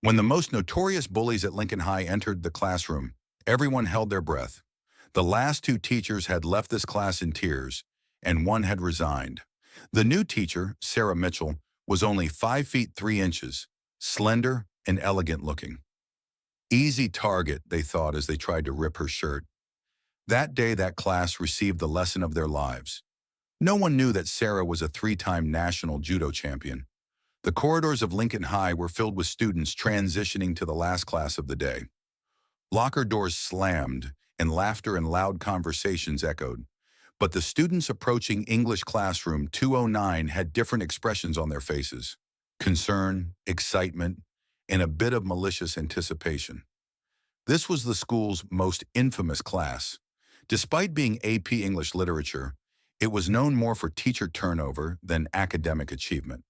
When the most notorious bullies at Lincoln High entered the classroom, everyone held their breath. The last two teachers had left this class in tears, and one had resigned. The new teacher, Sarah Mitchell, was only 5 feet 3 inches, slender and elegant looking. Easy target, they thought as they tried to rip her shirt. That day, that class received the lesson of their lives. No one knew that Sarah was a 3-time national judo champion. The corridors of Lincoln High were filled with students transitioning to the last class of the day. Locker doors slammed, and laughter and loud conversations echoed. But the students approaching English classroom 209 had different expressions on their faces: concern, excitement, and a bit of malicious anticipation. This was the school's most infamous class. Despite being AP English literature, it was known more for teacher turnover than academic achievement.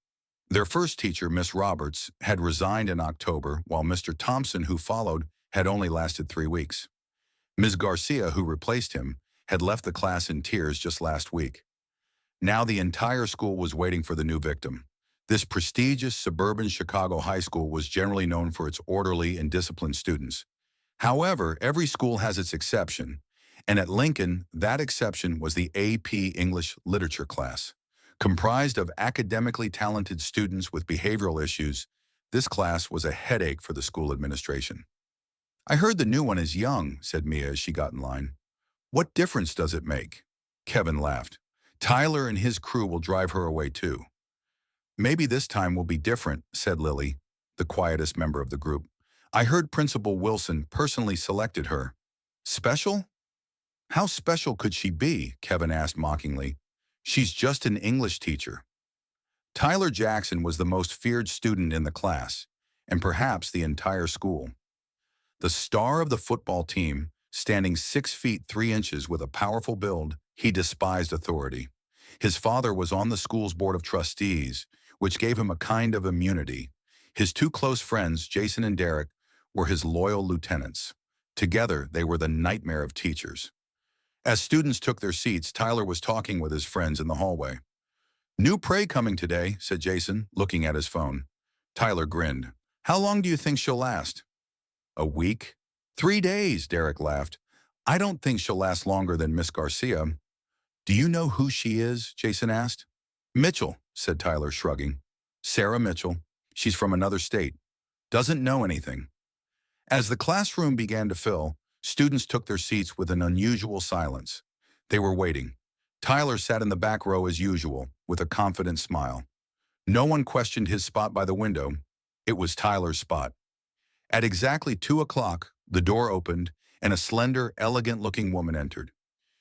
Their first teacher, Miss Roberts, had resigned in October, while Mr. Thompson, who followed, had only lasted 3 weeks. Ms. Garcia, who replaced him, had left the class in tears just last week. Now the entire school was waiting for the new victim. This prestigious suburban Chicago high school was generally known for its orderly and disciplined students. However, every school has its exception, and at Lincoln, that exception was the AP English literature class. Comprised of academically talented students with behavioral issues, this class was a headache for the school administration. "I heard the new one is young," said Mia as she got in line. "What difference does it make?" Kevin laughed. "Tyler and his crew will drive her away too." "Maybe this time will be different," said Lily, the quietest member of the group. "I heard Principal Wilson personally selected her." "Special? How special could she be?" Kevin asked mockingly. "She's just an English teacher." Tyler Jackson was the most feared student in the class, and perhaps the entire school. The star of the football team, standing 6 feet 3 inches with a powerful build, he despised authority. His father was on the school's board of trustees, which gave him a kind of immunity. His two close friends, Jason and Derek, were his loyal lieutenants. Together, they were the nightmare of teachers. As students took their seats, Tyler was talking with his friends in the hallway. "New prey coming today," said Jason, looking at his phone. Tyler grinned. "How long do you think she'll last?" "A week?" "3 days," Derek laughed. "I don't think she'll last longer than Miss Garcia." "Do you know who she is?" Jason asked. "Mitchell," said Tyler, shrugging. "Sarah Mitchell. She's from another state. Doesn't know anything." As the classroom began to fill, students took their seats with an unusual silence. They were waiting. Tyler sat in the back row as usual, with a confident smile. No one questioned his spot by the window. It was Tyler's spot. At exactly 2 o'clock, the door opened, and a slender, elegant-looking woman entered.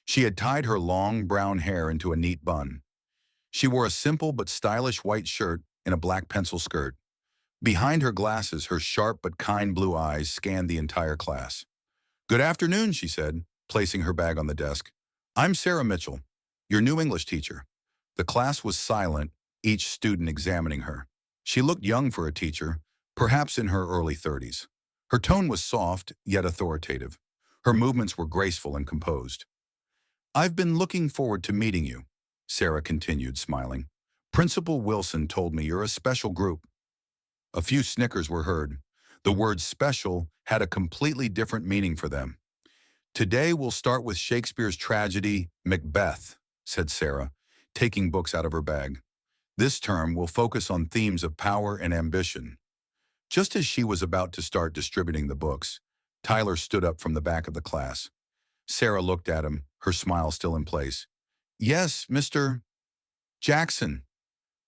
She had tied her long, brown hair into a neat bun. She wore a simple but stylish white shirt and a black pencil skirt. Behind her glasses, her sharp but kind blue eyes scanned the entire class. "Good afternoon," she said, placing her bag on the desk. "I'm Sarah Mitchell, your new English teacher." The class was silent, each student examining her. She looked young for a teacher, perhaps in her early 30s. Her tone was soft, yet authoritative. Her movements were graceful and composed. "I've been looking forward to meeting you," Sarah continued, smiling. "Principal Wilson told me you're a special group." A few snickers were heard. The word special had a completely different meaning for them. "Today we'll start with Shakespeare's tragedy, Macbeth," said Sarah, taking books out of her bag. "This term will focus on themes of power and ambition." Just as she was about to start distributing the books, Tyler stood up from the back of the class. Sarah looked at him, her smile still in place. "Yes, Mr. Jackson."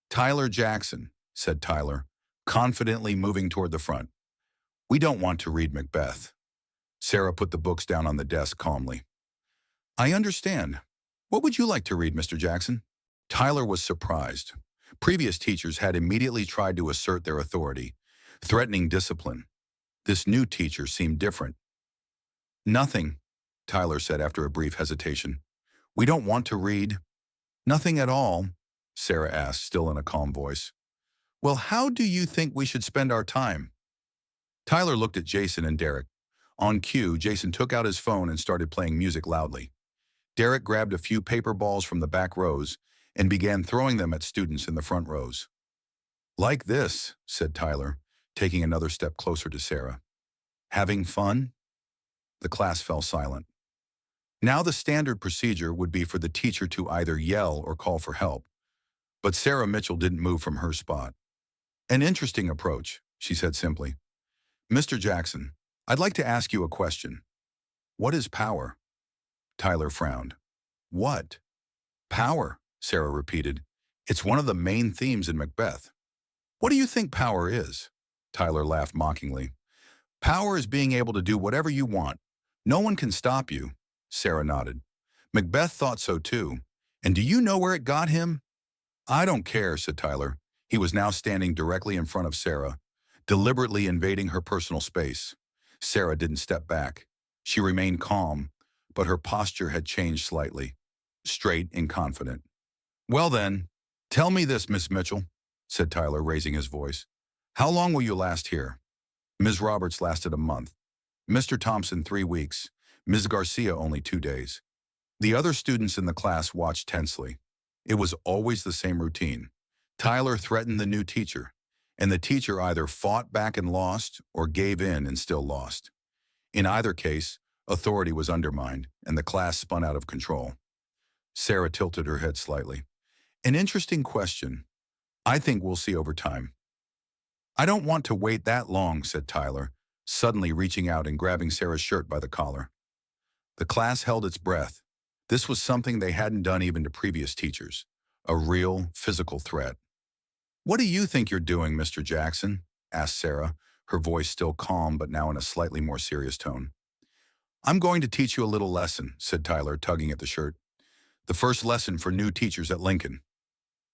"Tyler Jackson," said Tyler, confidently moving toward the front. "We don't want to read Macbeth." Sarah put the books down on the desk calmly. "I understand. What would you like to read, Mr. Jackson?" Tyler was surprised. Previous teachers had immediately tried to assert their authority, threatening discipline. This new teacher seemed different. "Nothing," Tyler said after a brief hesitation. "We don't want to read." "Nothing at all?" Sarah asked, still in a calm voice. "Well, how do you think we should spend our time?" Tyler looked at Jason and Derek. On cue, Jason took out his phone and started playing music loudly. Derek grabbed a few paper balls from the back rows and began throwing them at students in the front rows. "Like this," said Tyler, taking another step closer to Sarah. Having fun? The class fell silent. Now the standard procedure would be for the teacher to either yell or call for help, but Sarah Mitchell didn't move from her spot. An interesting approach, she said simply. Mr. Jackson, I'd like to ask you a question. What is power? Tyler frowned. What? Power, Sarah repeated. It's one of the main themes in Macbeth. What do you think power is? Tyler laughed mockingly. Power is being able to do whatever you want. No one can stop you. Sarah nodded. Macbeth thought so too. And do you know where it got him? I don't care, said Tyler. He was now standing directly in front of Sarah, deliberately invading her personal space. Sarah didn't step back. She remained calm, but her posture had changed slightly, straight and confident. Well then, tell me this, Miss Mitchell, said Tyler, raising his voice. How long will you last here? Ms. Roberts lasted a month. Mr. Thompson 3 weeks. Ms. Garcia only 2 days. The other students in the class watched tensely. It was always the same routine. Tyler threatened the new teacher, and the teacher either fought back and lost or gave in and still lost. In either case, authority was undermined, and the class spun out of control. Sarah tilted her head slightly. An interesting question. I think we'll see over time. I don't want to wait that long, said Tyler, suddenly reaching out and grabbing Sarah's shirt by the collar. The class held its breath. This was something they hadn't done even to previous teachers, a real physical threat. What do you think you're doing, Mr. Jackson? Asked Sarah, her voice still calm but now in a slightly more serious tone. I'm going to teach you a little lesson, said Tyler, tugging at the shirt. The first lesson for new teachers at Lincoln.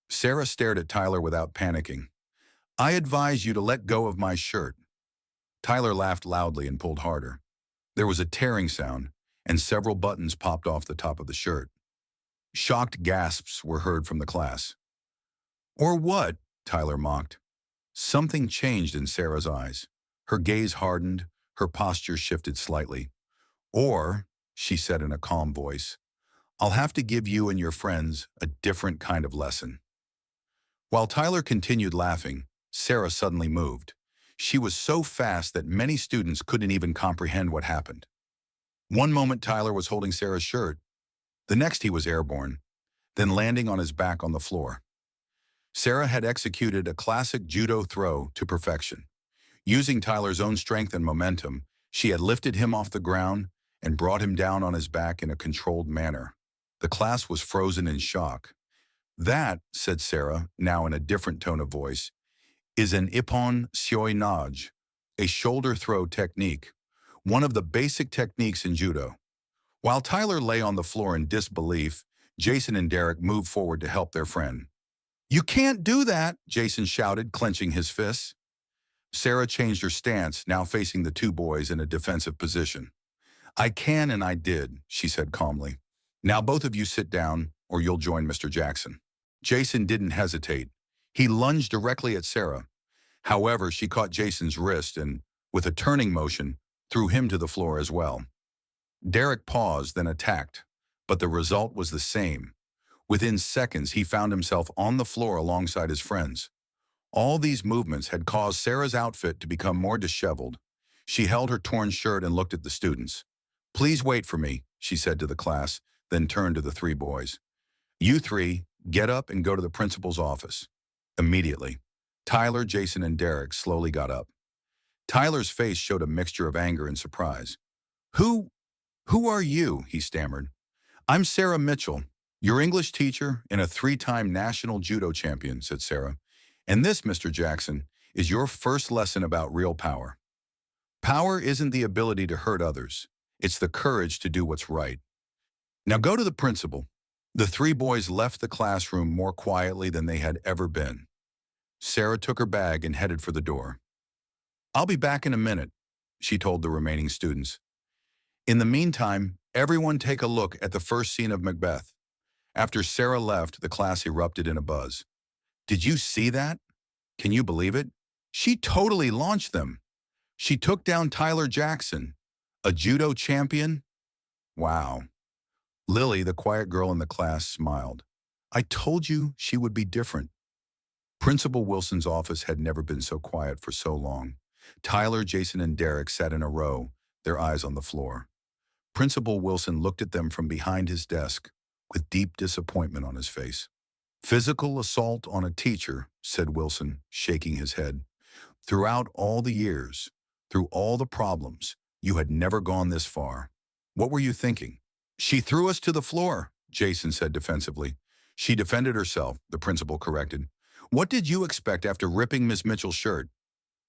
Sarah stared at Tyler without panicking. I advise you to let go of my shirt. Tyler laughed loudly and pulled harder. There was a tearing sound, and several buttons popped off the top of the shirt. Shocked gasps were heard from the class. Or what? Tyler mocked. Something changed in Sarah's eyes. Her gaze hardened, her posture shifted slightly. Or, she said in a calm voice, I'll have to give you and your friends a different kind of lesson. While Tyler continued laughing, Sarah suddenly moved. She was so fast that many students couldn't even comprehend what happened. One moment Tyler was holding Sarah's shirt. The next he was airborne, then landing on his back on the floor. Sarah had executed a classic judo throw to perfection. Using Tyler's own strength and momentum, she had lifted him off the ground and brought him down on his back in a controlled manner. The class was frozen in shock. That, said Sarah, now in a different tone of voice, is an ippon seoi nage, a shoulder throw technique, one of the basic techniques in judo. While Tyler lay on the floor in disbelief, Jason and Derek moved forward to help their friend. You can't do that, Jason shouted, clenching his fists. Sarah changed her stance, now facing the two boys in a defensive position. I can and I did, she said calmly. Now both of you sit down, or you'll join Mr. Jackson. Jason didn't hesitate. He lunged directly at Sarah. However, she caught Jason's wrist and, with a turning motion, threw him to the floor as well. Derek paused, then attacked, but the result was the same. Within seconds, he found himself on the floor alongside his friends. All these movements had caused Sarah's outfit to become more disheveled. She held her torn shirt and looked at the students. Please wait for me, she said to the class, then turned to the three boys. You three, get up and go to the principal's office. Immediately, Tyler, Jason, and Derek slowly got up. Tyler's face showed a mixture of anger and surprise. Who are you? He stammered. I'm Sarah Mitchell, your English teacher and a 3-time national judo champion, said Sarah. And this, Mr. Jackson, is your first lesson about real power. Power isn't the ability to hurt others. It's the courage to do what's right. Now go to the principal. The three boys left the classroom more quietly than they had ever been. Sarah took her bag and headed for the door. I'll be back in a minute, she told the remaining students. In the meantime, everyone take a look at the first scene of Macbeth. After Sarah left, the class erupted in a buzz. Did you see that? Can you believe it? She totally launched them. She took down Tyler Jackson, a judo champion. Wow. Lily, the quiet girl in the class, smiled. I told you she would be different. Principal Wilson's office had never been so quiet for so long. Tyler, Jason, and Derek sat in a row, their eyes on the floor. Principal Wilson looked at them from behind his desk, with deep disappointment on his face. "Physical assault on a teacher," said Wilson, shaking his head. "Throughout all the years, through all the problems, you had never gone this far. What were you thinking?" "She threw us to the floor," Jason said defensively. "She defended herself," the principal corrected. "What did you expect after ripping Miss Mitchell's shirt?"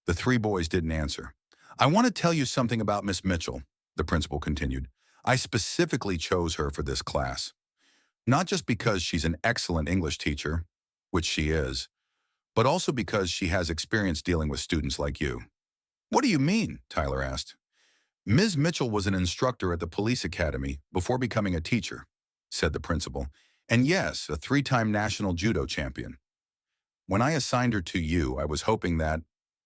The three boys didn't answer. "I want to tell you something about Miss Mitchell," the principal continued. "I specifically chose her for this class. Not just because she's an excellent English teacher, which she is, but also because she has experience dealing with students like you." "What do you mean?" Tyler asked. "Ms. Mitchell was an instructor at the police academy before becoming a teacher," said the principal. "And yes, a 3-time national judo champion. When I assigned her to you, I was hoping that,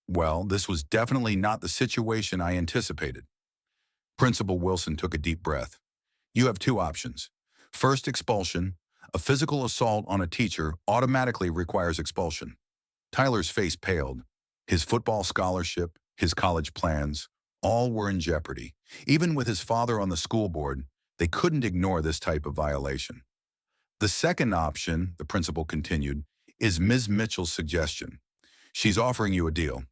well, this was definitely not the situation I anticipated." Principal Wilson took a deep breath. "You have two options. First, expulsion. A physical assault on a teacher automatically requires expulsion." Tyler's face paled. His football scholarship, his college plans, all were in jeopardy. Even with his father on the school board, they couldn't ignore this type of violation. "The second option," the principal continued, "is Ms. Mitchell's suggestion. She's offering you a deal."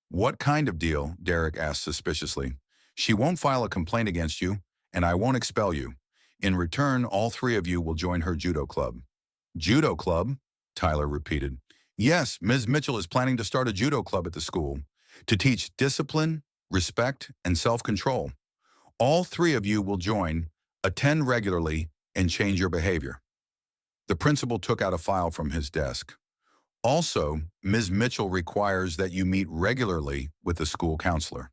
"What kind of deal?" Derek asked suspiciously. "She won't file a complaint against you, and I won't expel you. In return, all three of you will join her judo club." "Judo club?" Tyler repeated. "Yes, Ms. Mitchell is planning to start a judo club at the school to teach discipline, respect, and self-control. All three of you will join, attend regularly, and change your behavior." The principal took out a file from his desk. "Also, Ms. Mitchell requires that you meet regularly with the school counselor."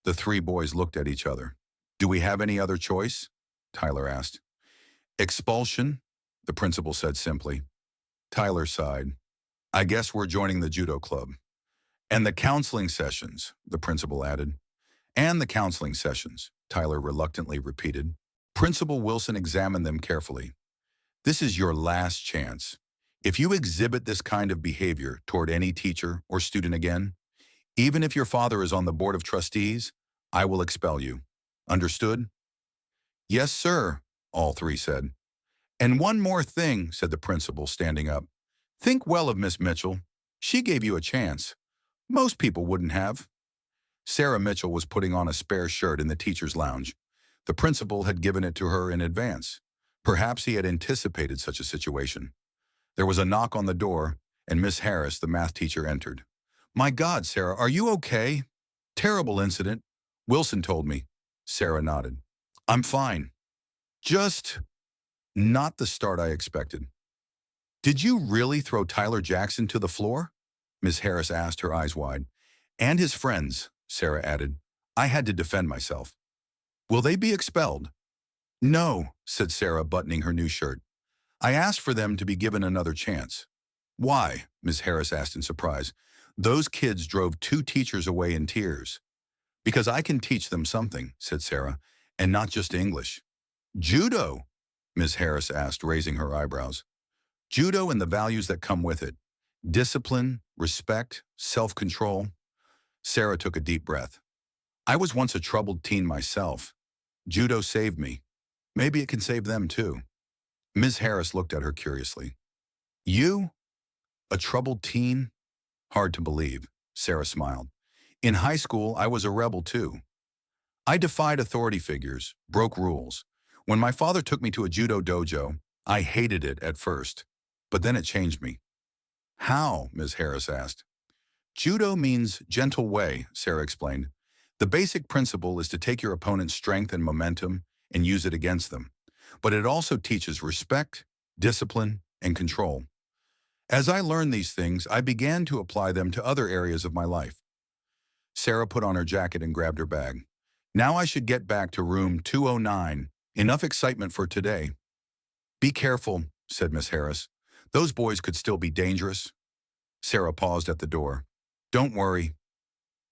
The three boys looked at each other. "Do we have any other choice?" Tyler asked. "Expulsion," the principal said simply. Tyler sighed. "I guess we're joining the judo club." "And the counseling sessions," the principal added. "And the counseling sessions," Tyler reluctantly repeated. Principal Wilson examined them carefully. "This is your last chance. If you exhibit this kind of behavior toward any teacher or student again, even if your father is on the board of trustees, I will expel you. Understood?" "Yes, sir," all three said. "And one more thing," said the principal, standing up. "Think well of Miss Mitchell. She gave you a chance. Most people wouldn't have." Sarah Mitchell was putting on a spare shirt in the teacher's lounge. The principal had given it to her in advance. Perhaps he had anticipated such a situation. There was a knock on the door, and Miss Harris, the math teacher, entered. "My God, Sarah, are you okay?" "Terrible incident. Wilson told me." Sarah nodded. "I'm fine. Just not the start I expected." "Did you really throw Tyler Jackson to the floor?" Miss Harris asked, her eyes wide. "And his friends," Sarah added. "I had to defend myself." "Will they be expelled?" "No," said Sarah, buttoning her new shirt. "I asked for them to be given another chance." "Why?" Miss Harris asked in surprise. "Those kids drove 2 teachers away in tears." "Because I can teach them something," said Sarah, "and not just English." "Judo?" Miss Harris asked, raising her eyebrows. "Judo and the values that come with it. Discipline, respect, self-control." Sarah took a deep breath. "I was once a troubled teen myself. Judo saved me. Maybe it can save them too." Ms. Harris looked at her curiously. "You? A troubled teen?" "Hard to believe," Sarah smiled. "In high school, I was a rebel too. I defied authority figures, broke rules. When my father took me to a judo dojo, I hated it at first, but then it changed me." "How?" Ms. Harris asked. "Judo means gentle way," Sarah explained. "The basic principle is to take your opponent's strength and momentum and use it against them. But it also teaches respect, discipline, and control. As I learned these things, I began to apply them to other areas of my life." Sarah put on her jacket and grabbed her bag. "Now I should get back to room 209. Enough excitement for today." "Be careful," said Miss Harris. "Those boys could still be dangerous." Sarah paused at the door. "Don't worry.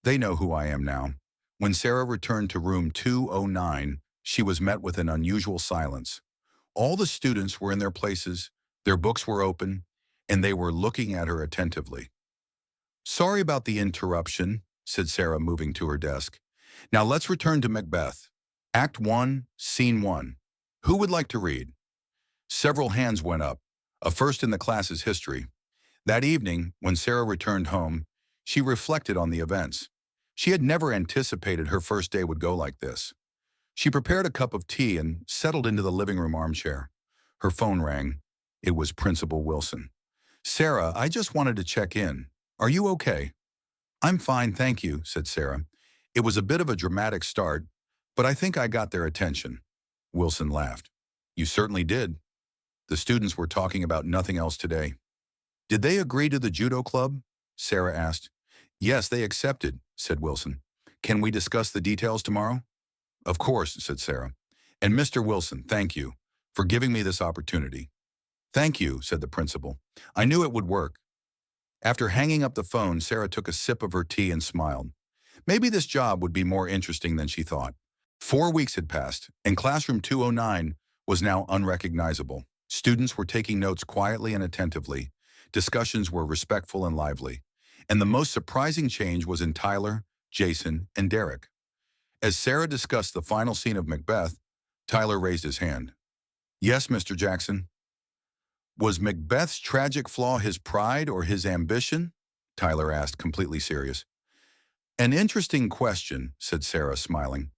They know who I am now." When Sarah returned to room 209, she was met with an unusual silence. All the students were in their places, their books were open, and they were looking at her attentively. "Sorry about the interruption," said Sarah, moving to her desk. "Now let's return to Macbeth. Act 1, Scene 1. Who would like to read?" Several hands went up, a first in the class's history. That evening, when Sarah returned home, she reflected on the events. She had never anticipated her first day would go like this. She prepared a cup of tea and settled into the living room armchair. Her phone rang. It was Principal Wilson. "Sarah, I just wanted to check in. Are you okay?" "I'm fine, thank you," said Sarah. "It was a bit of a dramatic start, but I think I got their attention." Wilson laughed. "You certainly did. The students were talking about nothing else today." "Did they agree to the judo club?" Sarah asked. "Yes, they accepted," said Wilson. "Can we discuss the details tomorrow?" "Of course," said Sarah. "And Mr. Wilson, thank you for giving me this opportunity." "Thank you," said the principal. "I knew it would work." After hanging up the phone, Sarah took a sip of her tea and smiled. Maybe this job would be more interesting than she thought. 4 weeks had passed, and classroom 209 was now unrecognizable. Students were taking notes quietly and attentively. Discussions were respectful and lively. And the most surprising change was in Tyler, Jason, and Derek. As Sarah discussed the final scene of Macbeth, Tyler raised his hand. "Yes, Mr. Jackson." "Was Macbeth's tragic flaw his pride or his ambition?" Tyler asked, completely serious. "An interesting question," said Sarah, smiling.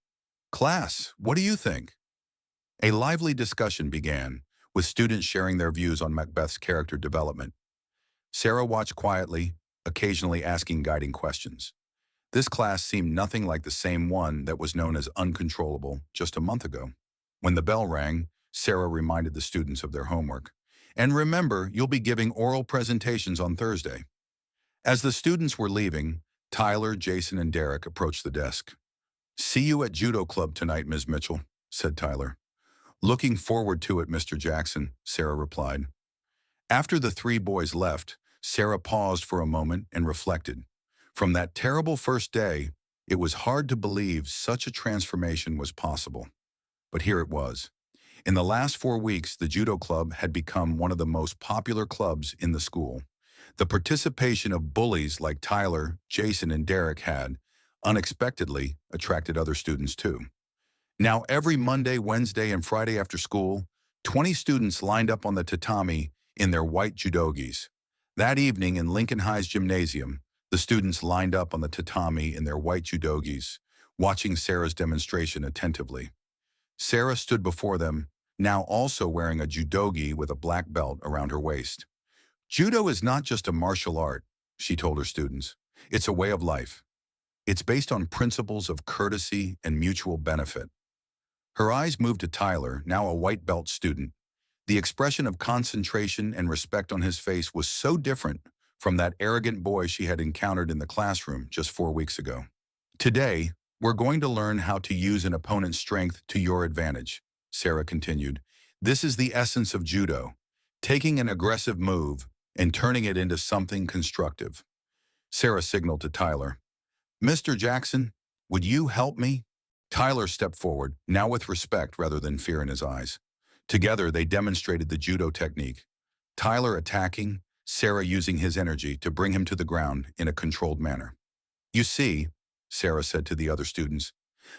"Class, what do you think?" A lively discussion began, with students sharing their views on Macbeth's character development. Sarah watched quietly, occasionally asking guiding questions. This class seemed nothing like the same one that was known as uncontrollable just a month ago. When the bell rang, Sarah reminded the students of their homework. "And remember, you'll be giving oral presentations on Thursday." As the students were leaving, Tyler, Jason, and Derek approached the desk. "See you at Judo Club tonight, Ms. Mitchell," said Tyler. "Looking forward to it, Mr. Jackson," Sarah replied. After the three boys left, Sarah paused for a moment and reflected. From that terrible first day, it was hard to believe such a transformation was possible. But here it was. In the last 4 weeks, the Judo Club had become one of the most popular clubs in the school. The participation of bullies like Tyler, Jason, and Derek had, unexpectedly, attracted other students too. Now every Monday, Wednesday, and Friday after school, 20 students lined up on the tatami in their white judogis. That evening in Lincoln High's gymnasium, the students lined up on the tatami in their white judogis, watching Sarah's demonstration attentively. Sarah stood before them, now also wearing a judogi with a black belt around her waist. "Judo is not just a martial art," she told her students. "It's a way of life. It's based on principles of courtesy and mutual benefit." Her eyes moved to Tyler, now a white belt student. The expression of concentration and respect on his face was so different from that arrogant boy she had encountered in the classroom just 4 weeks ago. "Today, we're going to learn how to use an opponent's strength to your advantage," Sarah continued. "This is the essence of judo, taking an aggressive move and turning it into something constructive." Sarah signaled to Tyler. "Mr. Jackson, would you help me?" Tyler stepped forward, now with respect rather than fear in his eyes. Together, they demonstrated the judo technique. Tyler attacking, Sarah using his energy to bring him to the ground in a controlled manner. "You see," Sarah said to the other students,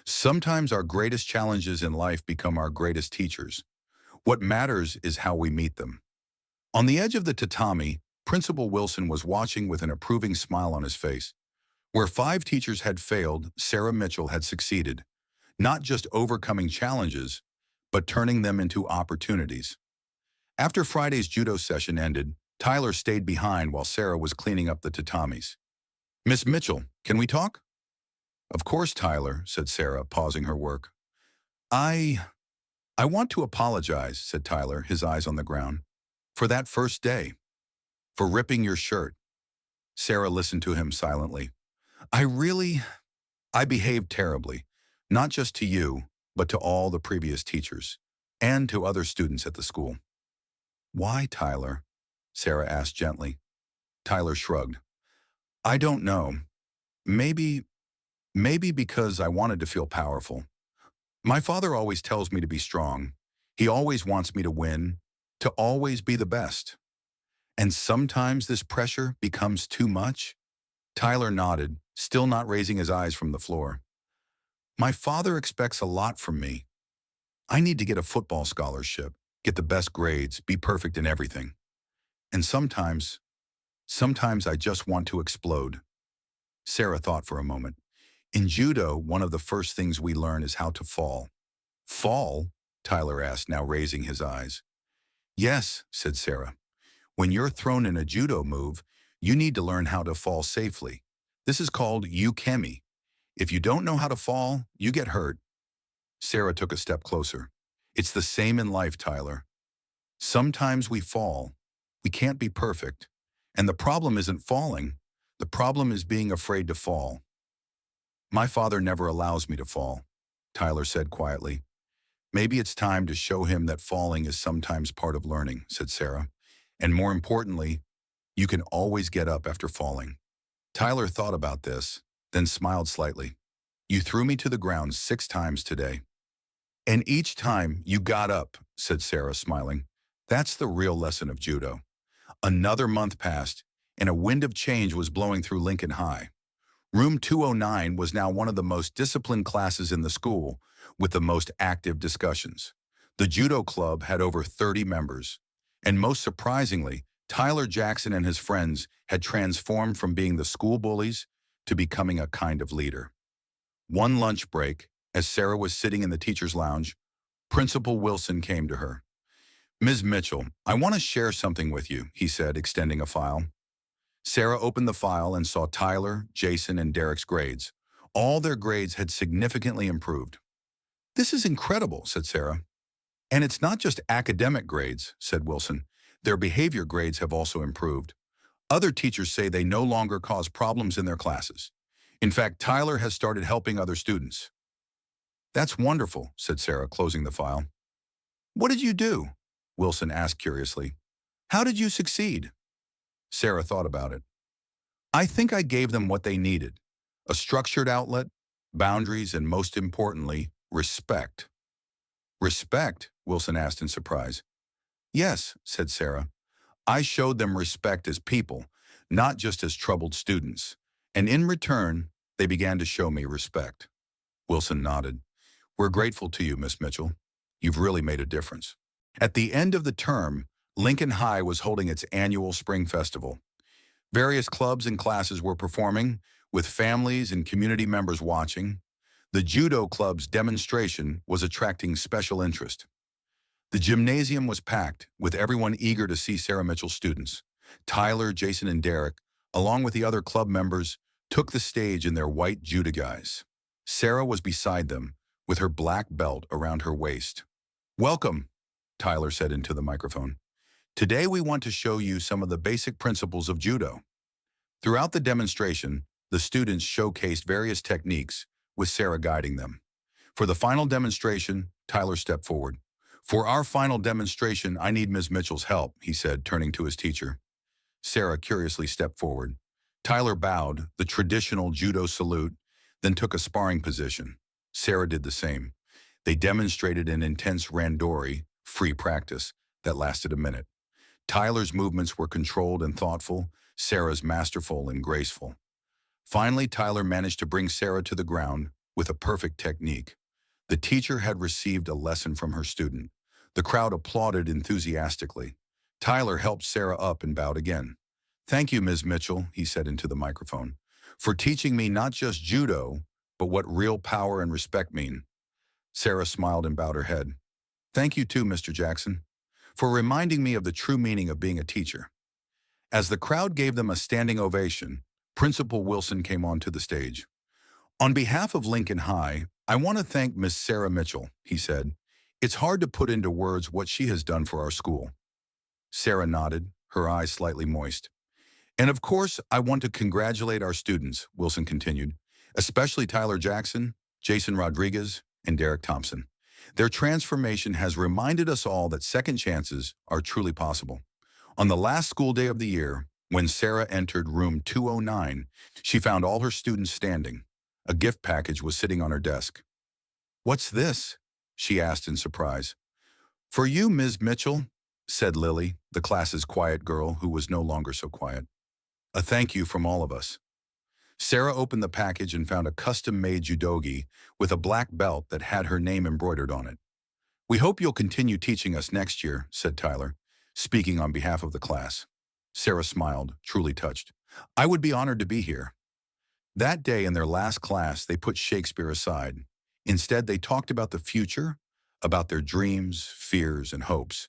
"sometimes our greatest challenges in life become our greatest teachers. What matters is how we meet them." On the edge of the tatami, Principal Wilson was watching with an approving smile on his face. Where 5 teachers had failed, Sarah Mitchell had succeeded, not just overcoming challenges, but turning them into opportunities. After Friday's judo session ended, Tyler stayed behind while Sarah was cleaning up the tatamis. "Miss Mitchell, can we talk?" "Of course, Tyler," said Sarah, pausing her work. I want to apologize," said Tyler, his eyes on the ground, "for that first day, for ripping your shirt." Sarah listened to him silently. I behaved terribly, not just to you, but to all the previous teachers, and to other students at the school." "Why, Tyler?" Sarah asked gently. Tyler shrugged. "I don't know. Maybe because I wanted to feel powerful. My father always tells me to be strong. He always wants me to win, to always be the best. And sometimes this pressure becomes too much? Tyler nodded, still not raising his eyes from the floor. My father expects a lot from me. I need to get a football scholarship, get the best grades, be perfect in everything. And sometimes I just want to explode. Sarah thought for a moment. In judo, one of the first things we learn is how to fall. Fall? Tyler asked, now raising his eyes. Yes, said Sarah. When you're thrown in a judo move, you need to learn how to fall safely. This is called ukemi. If you don't know how to fall, you get hurt. Sarah took a step closer. It's the same in life, Tyler. Sometimes we fall. We can't be perfect. And the problem isn't falling. The problem is being afraid to fall. My father never allows me to fall, Tyler said quietly. Maybe it's time to show him that falling is sometimes part of learning, said Sarah. And more importantly, you can always get up after falling. Tyler thought about this, then smiled slightly. You threw me to the ground 6 times today. And each time you got up, said Sarah, smiling. That's the real lesson of judo. Another month passed, and a wind of change was blowing through Lincoln High. Room 209 was now one of the most disciplined classes in the school, with the most active discussions. The judo club had over 30 members. And most surprisingly, Tyler Jackson and his friends had transformed from being the school bullies to becoming a kind of leader. One lunch break, as Sarah was sitting in the teacher's lounge, Principal Wilson came to her. Ms. Mitchell, I want to share something with you, he said, extending a file. Sarah opened the file and saw Tyler, Jason, and Derek's grades. All their grades had significantly improved. This is incredible, said Sarah. And it's not just academic grades, said Wilson. Their behavior grades have also improved. Other teachers say they no longer cause problems in their classes. In fact, Tyler has started helping other students. That's wonderful, said Sarah, closing the file. What did you do? Wilson asked curiously. How did you succeed? Sarah thought about it. I think I gave them what they needed. A structured outlet, boundaries, and most importantly, respect. Respect? Wilson asked in surprise. Yes, said Sarah. I showed them respect as people, not just as troubled students. And in return, they began to show me respect. Wilson nodded. We're grateful to you, Miss Mitchell. You've really made a difference. At the end of the term, Lincoln High was holding its annual spring festival. Various clubs and classes were performing, with families and community members watching. The Judo Club's demonstration was attracting special interest. The gymnasium was packed, with everyone eager to see Sarah Mitchell's students. Tyler, Jason, and Derek, along with the other club members, took the stage in their white Judo guise. Sarah was beside them, with her black belt around her waist. Welcome, Tyler said into the microphone. Today we want to show you some of the basic principles of judo. Throughout the demonstration, the students showcased various techniques, with Sarah guiding them. For the final demonstration, Tyler stepped forward. For our final demonstration, I need Ms. Mitchell's help, he said, turning to his teacher. Sarah curiously stepped forward. Tyler bowed, the traditional judo salute, then took a sparring position. Sarah did the same. They demonstrated an intense randori, free practice, that lasted a minute. Tyler's movements were controlled and thoughtful, Sarah's masterful and graceful. Finally, Tyler managed to bring Sarah to the ground with a perfect technique. The teacher had received a lesson from her student. The crowd applauded enthusiastically. Tyler helped Sarah up and bowed again. Thank you, Ms. Mitchell, he said into the microphone, for teaching me not just judo, but what real power and respect mean. Sarah smiled and bowed her head. Thank you too, Mr. Jackson, for reminding me of the true meaning of being a teacher. As the crowd gave them a standing ovation, Principal Wilson came onto the stage. On behalf of Lincoln High, I want to thank Miss Sarah Mitchell, he said. It's hard to put into words what she has done for our school. Sarah nodded, her eyes slightly moist. And of course, I want to congratulate our students, Wilson continued, especially Tyler Jackson, Jason Rodriguez, and Derek Thompson. Their transformation has reminded us all that second chances are truly possible. On the last school day of the year, when Sarah entered room 209, she found all her students standing. A gift package was sitting on her desk. What's this? She asked in surprise. For you, Ms. Mitchell, said Lily, the class's quiet girl who was no longer so quiet. A thank you from all of us. Sarah opened the package and found a custom-made judogi with a black belt that had her name embroidered on it. We hope you'll continue teaching us next year, said Tyler, speaking on behalf of the class. Sarah smiled, truly touched. I would be honored to be here. That day in their last class, they put Shakespeare aside. Instead, they talked about the future, about their dreams, fears, and hopes.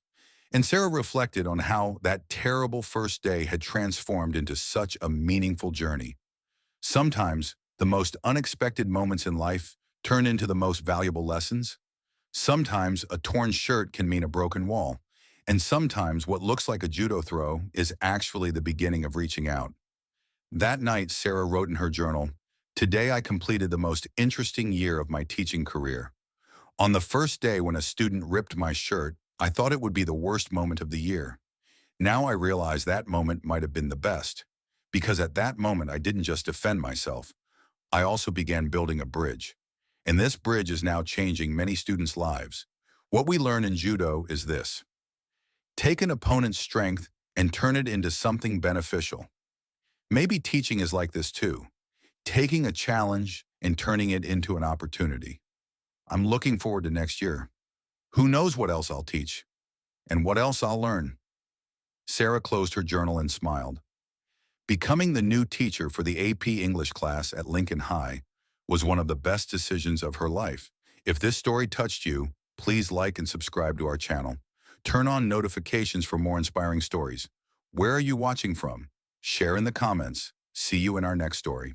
And Sarah reflected on how that terrible first day had transformed into such a meaningful journey. Sometimes, the most unexpected moments in life turn into the most valuable lessons. Sometimes, a torn shirt can mean a broken wall. And sometimes, what looks like a judo throw is actually the beginning of reaching out. That night, Sarah wrote in her journal, "Today I completed the most interesting year of my teaching career. On the first day when a student ripped my shirt, I thought it would be the worst moment of the year. Now I realize that moment might have been the best, because at that moment I didn't just defend myself, I also began building a bridge. And this bridge is now changing many students' lives. What we learn in judo is this: take an opponent's strength and turn it into something beneficial. Maybe teaching is like this too, taking a challenge and turning it into an opportunity. I'm looking forward to next year. Who knows what else I'll teach and what else I'll learn." Sarah closed her journal and smiled. Becoming the new teacher for the AP English class at Lincoln High was one of the best decisions of her life. If this story touched you, please like and subscribe to our channel. Turn on notifications for more inspiring stories. Where are you watching from? Share in the comments. See you in our next story.